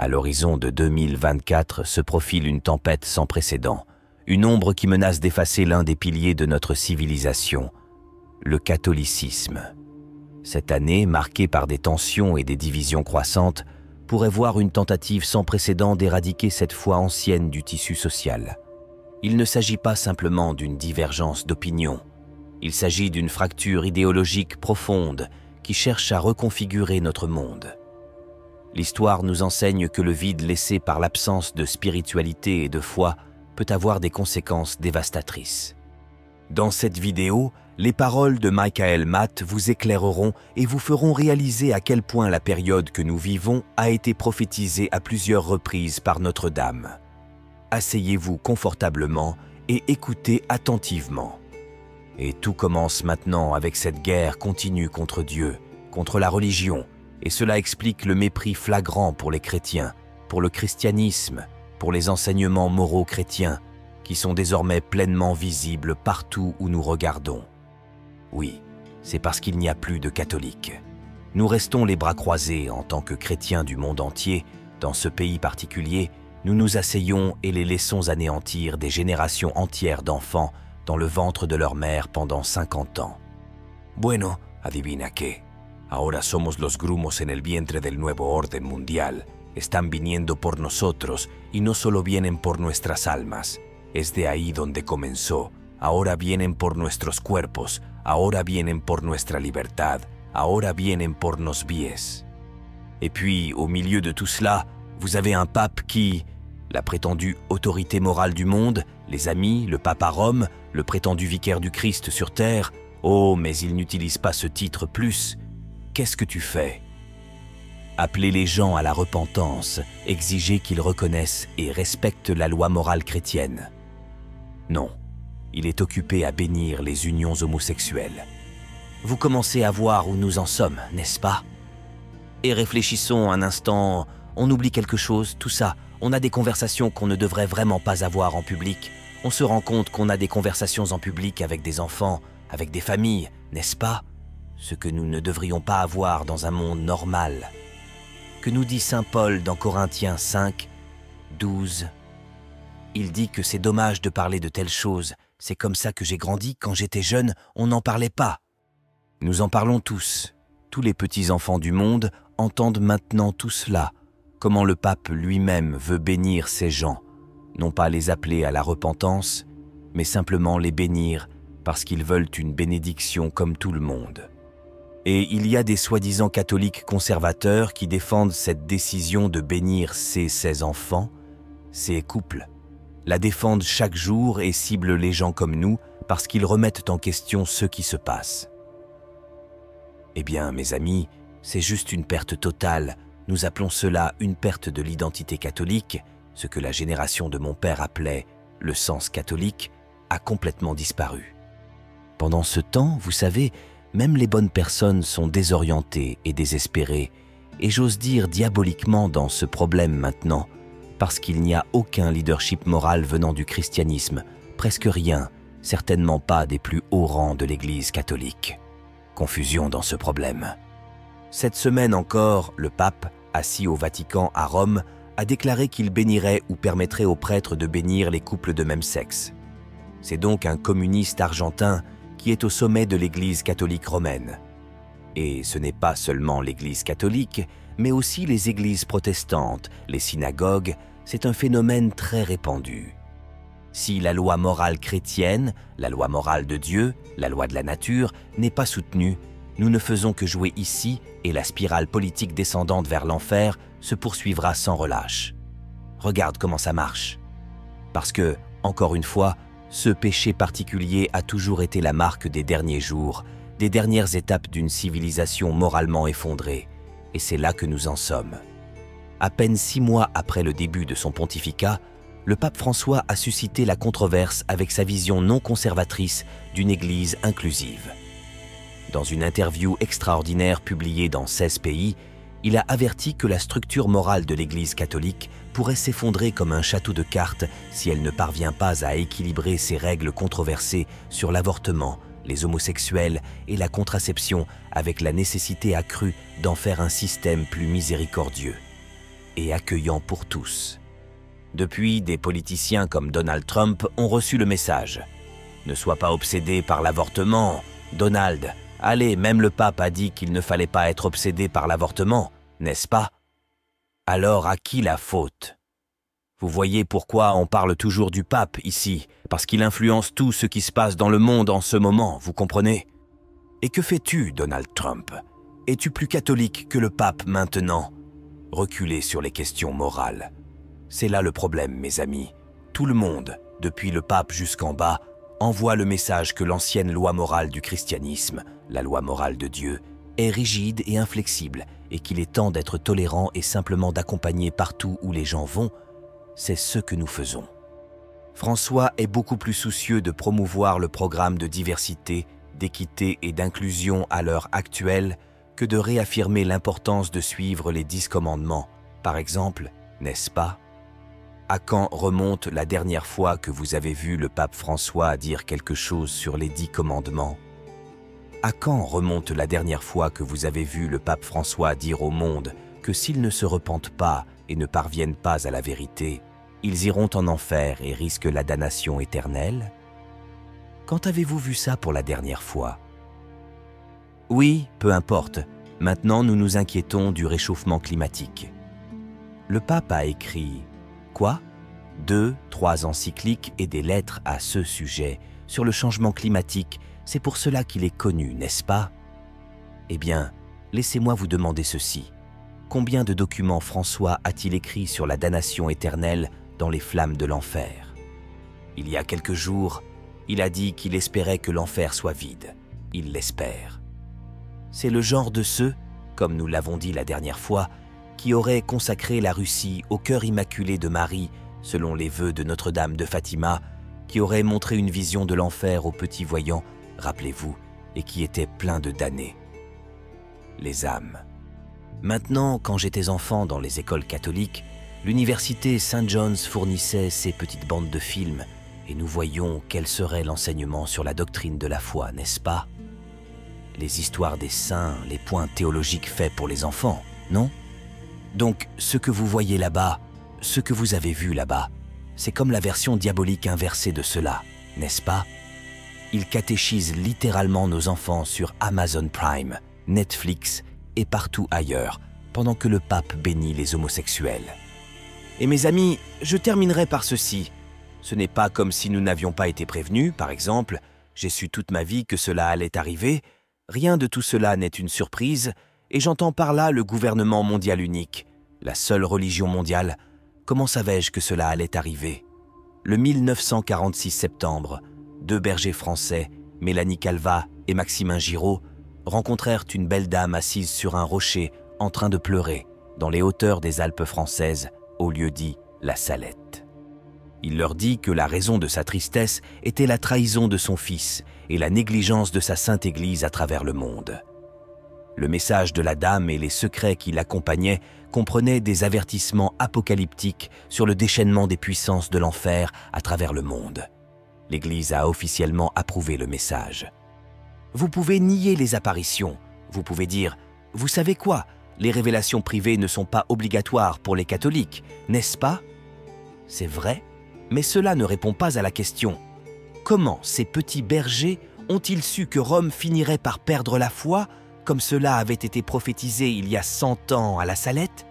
À l'horizon de 2024 se profile une tempête sans précédent, une ombre qui menace d'effacer l'un des piliers de notre civilisation, le catholicisme. Cette année, marquée par des tensions et des divisions croissantes, pourrait voir une tentative sans précédent d'éradiquer cette foi ancienne du tissu social. Il ne s'agit pas simplement d'une divergence d'opinion. Il s'agit d'une fracture idéologique profonde qui cherche à reconfigurer notre monde. L'histoire nous enseigne que le vide laissé par l'absence de spiritualité et de foi peut avoir des conséquences dévastatrices. Dans cette vidéo, les paroles de Michael Matt vous éclaireront et vous feront réaliser à quel point la période que nous vivons a été prophétisée à plusieurs reprises par Notre-Dame. Asseyez-vous confortablement et écoutez attentivement. Et tout commence maintenant avec cette guerre continue contre Dieu, contre la religion, et cela explique le mépris flagrant pour les chrétiens, pour le christianisme, pour les enseignements moraux chrétiens, qui sont désormais pleinement visibles partout où nous regardons. Oui, c'est parce qu'il n'y a plus de catholiques. Nous restons les bras croisés en tant que chrétiens du monde entier. Dans ce pays particulier, nous nous asseyons et les laissons anéantir des générations entières d'enfants dans le ventre de leur mère pendant 50 ans. Bueno, adivina qué. Ahora somos los grumos en el vientre del nuevo orden mundial. Están viniendo por nosotros y no solo vienen por nuestras almas. Es de ahí donde comenzó. Ahora vienen por nuestros cuerpos. Ahora vienen por nuestra libertad. Ahora vienen por nos vies. Et puis, au milieu de tout cela, vous avez un pape qui, la prétendue autorité morale du monde, les amis, le pape à Rome, le prétendu vicaire du Christ sur terre. Oh, mais il n'utilise pas ce titre plus. Qu'est-ce que tu fais? Appeler les gens à la repentance, exiger qu'ils reconnaissent et respectent la loi morale chrétienne. Non, il est occupé à bénir les unions homosexuelles. Vous commencez à voir où nous en sommes, n'est-ce pas? Et réfléchissons un instant, on oublie quelque chose, tout ça. On a des conversations qu'on ne devrait vraiment pas avoir en public. On se rend compte qu'on a des conversations en public avec des enfants, avec des familles, n'est-ce pas? Ce que nous ne devrions pas avoir dans un monde normal. Que nous dit saint Paul dans Corinthiens 5, 12. Il dit que c'est dommage de parler de telles choses. C'est comme ça que j'ai grandi. Quand j'étais jeune, on n'en parlait pas. Nous en parlons tous. Tous les petits-enfants du monde entendent maintenant tout cela. Comment le pape lui-même veut bénir ces gens. Non pas les appeler à la repentance, mais simplement les bénir parce qu'ils veulent une bénédiction comme tout le monde. Et il y a des soi-disant catholiques conservateurs qui défendent cette décision de bénir ces enfants, ces couples, la défendent chaque jour et ciblent les gens comme nous parce qu'ils remettent en question ce qui se passe. Eh bien, mes amis, c'est juste une perte totale. Nous appelons cela une perte de l'identité catholique, ce que la génération de mon père appelait le sens catholique, a complètement disparu. Pendant ce temps, vous savez, même les bonnes personnes sont désorientées et désespérées, et j'ose dire diaboliquement dans ce problème maintenant, parce qu'il n'y a aucun leadership moral venant du christianisme, presque rien, certainement pas des plus hauts rangs de l'Église catholique. Confusion dans ce problème. Cette semaine encore, le pape, assis au Vatican à Rome, a déclaré qu'il bénirait ou permettrait aux prêtres de bénir les couples de même sexe. C'est donc un communiste argentin qui est au sommet de l'Église catholique romaine. Et ce n'est pas seulement l'Église catholique, mais aussi les églises protestantes, les synagogues, c'est un phénomène très répandu. Si la loi morale chrétienne, la loi morale de Dieu, la loi de la nature, n'est pas soutenue, nous ne faisons que jouer ici et la spirale politique descendante vers l'enfer se poursuivra sans relâche. Regarde comment ça marche. Parce que, encore une fois, ce péché particulier a toujours été la marque des derniers jours, des dernières étapes d'une civilisation moralement effondrée. Et c'est là que nous en sommes. À peine 6 mois après le début de son pontificat, le pape François a suscité la controverse avec sa vision non conservatrice d'une Église inclusive. Dans une interview extraordinaire publiée dans 16 pays, il a averti que la structure morale de l'Église catholique pourrait s'effondrer comme un château de cartes si elle ne parvient pas à équilibrer ses règles controversées sur l'avortement, les homosexuels et la contraception avec la nécessité accrue d'en faire un système plus miséricordieux. et accueillant pour tous. Depuis, des politiciens comme Donald Trump ont reçu le message. Ne sois pas obsédé par l'avortement, Donald. Allez, même le pape a dit qu'il ne fallait pas être obsédé par l'avortement, n'est-ce pas? Alors à qui la faute? Vous voyez pourquoi on parle toujours du pape ici, parce qu'il influence tout ce qui se passe dans le monde en ce moment, vous comprenez? Et que fais-tu, Donald Trump? Es-tu plus catholique que le pape maintenant? Reculez sur les questions morales. C'est là le problème, mes amis. Tout le monde, depuis le pape jusqu'en bas, envoie le message que l'ancienne loi morale du christianisme, la loi morale de Dieu, est rigide et inflexible et qu'il est temps d'être tolérant et simplement d'accompagner partout où les gens vont. C'est ce que nous faisons. François est beaucoup plus soucieux de promouvoir le programme de diversité, d'équité et d'inclusion à l'heure actuelle que de réaffirmer l'importance de suivre les 10 commandements, par exemple, n'est-ce pas? À quand remonte la dernière fois que vous avez vu le pape François dire quelque chose sur les 10 commandements? À quand remonte la dernière fois que vous avez vu le pape François dire au monde que s'ils ne se repentent pas et ne parviennent pas à la vérité, ils iront en enfer et risquent la damnation éternelle? Quand avez-vous vu ça pour la dernière fois? Oui, peu importe. Maintenant, nous nous inquiétons du réchauffement climatique. Le pape a écrit, quoi? 2, 3 encycliques et des lettres à ce sujet, sur le changement climatique. C'est pour cela qu'il est connu, n'est-ce pas? Eh bien, laissez-moi vous demander ceci. Combien de documents François a-t-il écrit sur la damnation éternelle dans les flammes de l'enfer? Il y a quelques jours, il a dit qu'il espérait que l'enfer soit vide. Il l'espère. C'est le genre de ceux, comme nous l'avons dit la dernière fois, qui auraient consacré la Russie au cœur immaculé de Marie, selon les vœux de Notre-Dame de Fatima, qui auraient montré une vision de l'enfer aux petits voyants, rappelez-vous, et qui étaient pleins de damnés. Les âmes. Maintenant, quand j'étais enfant dans les écoles catholiques, l'université St. John's fournissait ces petites bandes de films, et nous voyions quel serait l'enseignement sur la doctrine de la foi, n'est-ce pas? Les histoires des saints, les points théologiques faits pour les enfants, non? Donc, ce que vous voyez là-bas, ce que vous avez vu là-bas, c'est comme la version diabolique inversée de cela, n'est-ce pas? Ils catéchisent littéralement nos enfants sur Amazon Prime, Netflix et partout ailleurs, pendant que le pape bénit les homosexuels. Et mes amis, je terminerai par ceci. Ce n'est pas comme si nous n'avions pas été prévenus, par exemple, j'ai su toute ma vie que cela allait arriver. Rien de tout cela n'est une surprise, et j'entends par là le gouvernement mondial unique, la seule religion mondiale. Comment savais-je que cela allait arriver? Le 1946 septembre, 2 bergers français, Mélanie Calva et Maximin Giraud, rencontrèrent une belle dame assise sur un rocher en train de pleurer dans les hauteurs des Alpes françaises, au lieu dit La Salette. Il leur dit que la raison de sa tristesse était la trahison de son fils et la négligence de sa sainte Église à travers le monde. Le message de la dame et les secrets qui l'accompagnaient comprenaient des avertissements apocalyptiques sur le déchaînement des puissances de l'enfer à travers le monde. L'Église a officiellement approuvé le message. Vous pouvez nier les apparitions. Vous pouvez dire « Vous savez quoi? Les révélations privées ne sont pas obligatoires pour les catholiques, n'est-ce pas ?» C'est vrai, mais cela ne répond pas à la question. Comment ces petits bergers ont-ils su que Rome finirait par perdre la foi, comme cela avait été prophétisé il y a 100 ans à la Salette?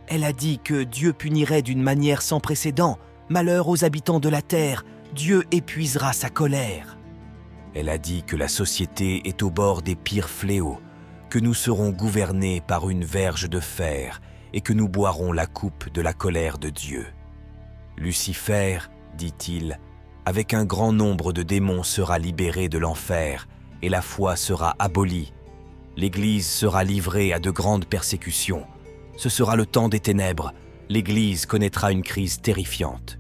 Elle a dit que Dieu punirait d'une manière sans précédent. Malheur aux habitants de la terre, Dieu épuisera sa colère. Elle a dit que la société est au bord des pires fléaux, que nous serons gouvernés par une verge de fer et que nous boirons la coupe de la colère de Dieu. Lucifer, dit-il, avec un grand nombre de démons sera libéré de l'enfer et la foi sera abolie. L'Église sera livrée à de grandes persécutions. Ce sera le temps des ténèbres. L'Église connaîtra une crise terrifiante.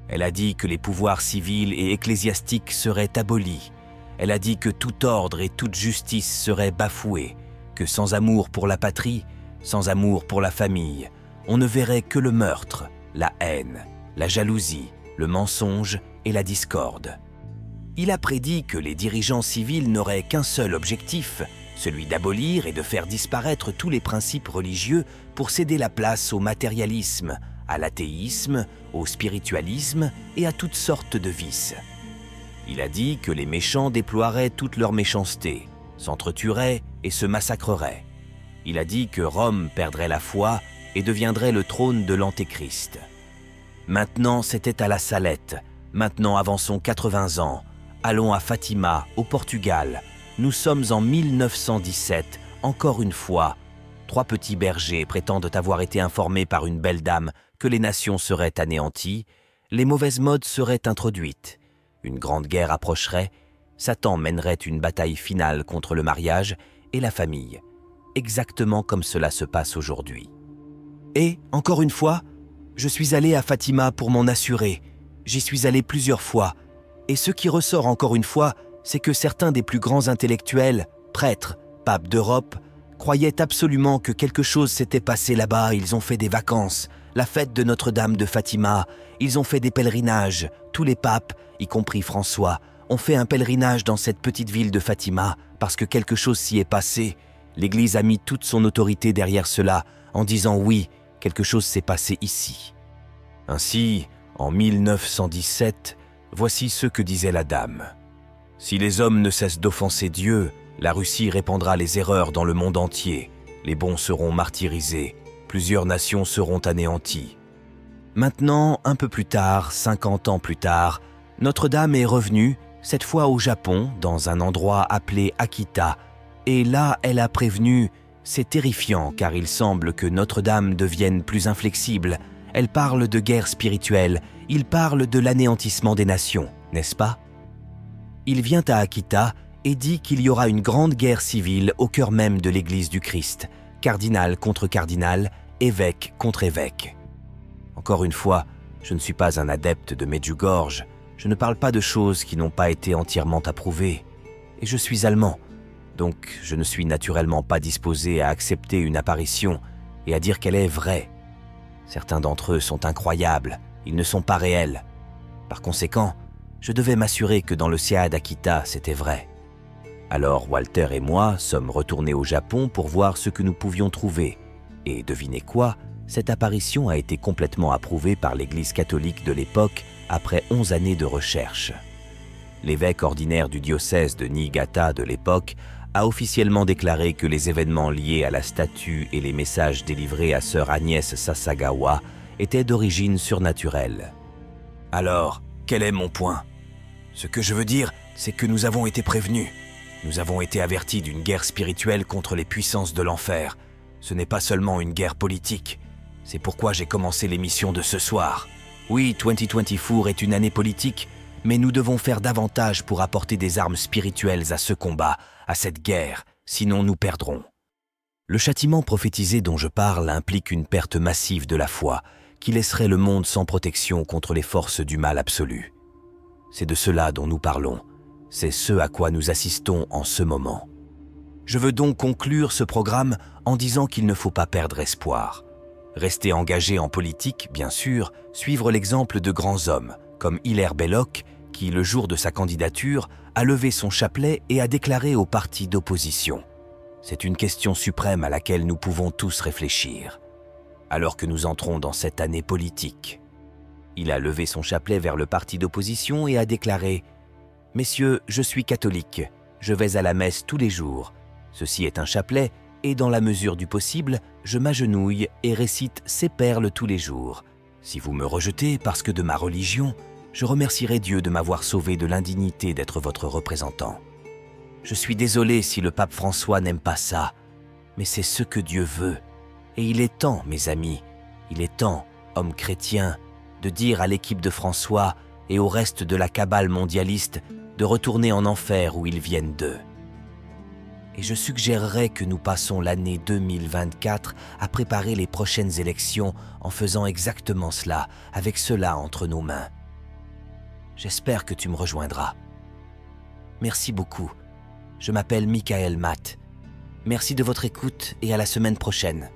Elle a dit que les pouvoirs civils et ecclésiastiques seraient abolis. Elle a dit que tout ordre et toute justice seraient bafoués, que sans amour pour la patrie, sans amour pour la famille, on ne verrait que le meurtre, la haine, la jalousie, le mensonge et la discorde. Il a prédit que les dirigeants civils n'auraient qu'un seul objectif, celui d'abolir et de faire disparaître tous les principes religieux pour céder la place au matérialisme, à l'athéisme, au spiritualisme et à toutes sortes de vices. Il a dit que les méchants déploieraient toute leur méchanceté, s'entretueraient et se massacreraient. Il a dit que Rome perdrait la foi et deviendrait le trône de l'Antéchrist. Maintenant, c'était à la Salette. Maintenant, avançons 80 ans. Allons à Fatima, au Portugal. Nous sommes en 1917, encore une fois. 3 petits bergers prétendent avoir été informés par une belle dame que les nations seraient anéanties, les mauvaises modes seraient introduites, une grande guerre approcherait, Satan mènerait une bataille finale contre le mariage et la famille, exactement comme cela se passe aujourd'hui. Et, encore une fois, je suis allé à Fatima pour m'en assurer. J'y suis allé plusieurs fois. Et ce qui ressort encore une fois, c'est que certains des plus grands intellectuels, prêtres, papes d'Europe, croyaient absolument que quelque chose s'était passé là-bas. Ils ont fait des vacances, la fête de Notre-Dame de Fatima. Ils ont fait des pèlerinages. Tous les papes, y compris François, ont fait un pèlerinage dans cette petite ville de Fatima parce que quelque chose s'y est passé. L'Église a mis toute son autorité derrière cela en disant oui, quelque chose s'est passé ici. Ainsi, en 1917, voici ce que disait la dame. Si les hommes ne cessent d'offenser Dieu, la Russie répandra les erreurs dans le monde entier. Les bons seront martyrisés, plusieurs nations seront anéanties. Maintenant, un peu plus tard, 50 ans plus tard, Notre-Dame est revenue, cette fois au Japon, dans un endroit appelé Akita. Et là, elle a prévenu, c'est terrifiant car il semble que Notre-Dame devienne plus inflexible. Elle parle de guerre spirituelle, il parle de l'anéantissement des nations, n'est-ce pas? Il vient à Akita et dit qu'il y aura une grande guerre civile au cœur même de l'Église du Christ, cardinal contre cardinal, évêque contre évêque. Encore une fois, je ne suis pas un adepte de Medjugorje, je ne parle pas de choses qui n'ont pas été entièrement approuvées, et je suis allemand, donc je ne suis naturellement pas disposé à accepter une apparition et à dire qu'elle est vraie. Certains d'entre eux sont incroyables, ils ne sont pas réels. Par conséquent, je devais m'assurer que dans le Siad d'Akita, c'était vrai. Alors Walter et moi sommes retournés au Japon pour voir ce que nous pouvions trouver. Et devinez quoi, cette apparition a été complètement approuvée par l'Église catholique de l'époque après 11 années de recherche. L'évêque ordinaire du diocèse de Niigata de l'époque a officiellement déclaré que les événements liés à la statue et les messages délivrés à sœur Agnès Sasagawa étaient d'origine surnaturelle. Alors, quel est mon point? Ce que je veux dire, c'est que nous avons été prévenus. Nous avons été avertis d'une guerre spirituelle contre les puissances de l'enfer. Ce n'est pas seulement une guerre politique. C'est pourquoi j'ai commencé l'émission de ce soir. Oui, 2024 est une année politique, mais nous devons faire davantage pour apporter des armes spirituelles à ce combat, à cette guerre, sinon nous perdrons. Le châtiment prophétisé dont je parle implique une perte massive de la foi, qui laisserait le monde sans protection contre les forces du mal absolu. C'est de cela dont nous parlons. C'est ce à quoi nous assistons en ce moment. Je veux donc conclure ce programme en disant qu'il ne faut pas perdre espoir. Rester engagé en politique, bien sûr, suivre l'exemple de grands hommes, comme Hilaire Belloc, qui, le jour de sa candidature, a levé son chapelet et a déclaré au parti d'opposition. C'est une question suprême à laquelle nous pouvons tous réfléchir, alors que nous entrons dans cette année politique. Il a levé son chapelet vers le parti d'opposition et a déclaré « Messieurs, je suis catholique, je vais à la messe tous les jours. Ceci est un chapelet et dans la mesure du possible, je m'agenouille et récite ces perles tous les jours. Si vous me rejetez parce que de ma religion, je remercierai Dieu de m'avoir sauvé de l'indignité d'être votre représentant. Je suis désolé si le pape François n'aime pas ça, mais c'est ce que Dieu veut. Et il est temps, mes amis, il est temps, hommes chrétiens, de dire à l'équipe de François et au reste de la cabale mondialiste de retourner en enfer où ils viennent d'eux. Et je suggérerais que nous passons l'année 2024 à préparer les prochaines élections en faisant exactement cela, avec cela entre nos mains. J'espère que tu me rejoindras. Merci beaucoup. Je m'appelle Michael Matt. Merci de votre écoute et à la semaine prochaine.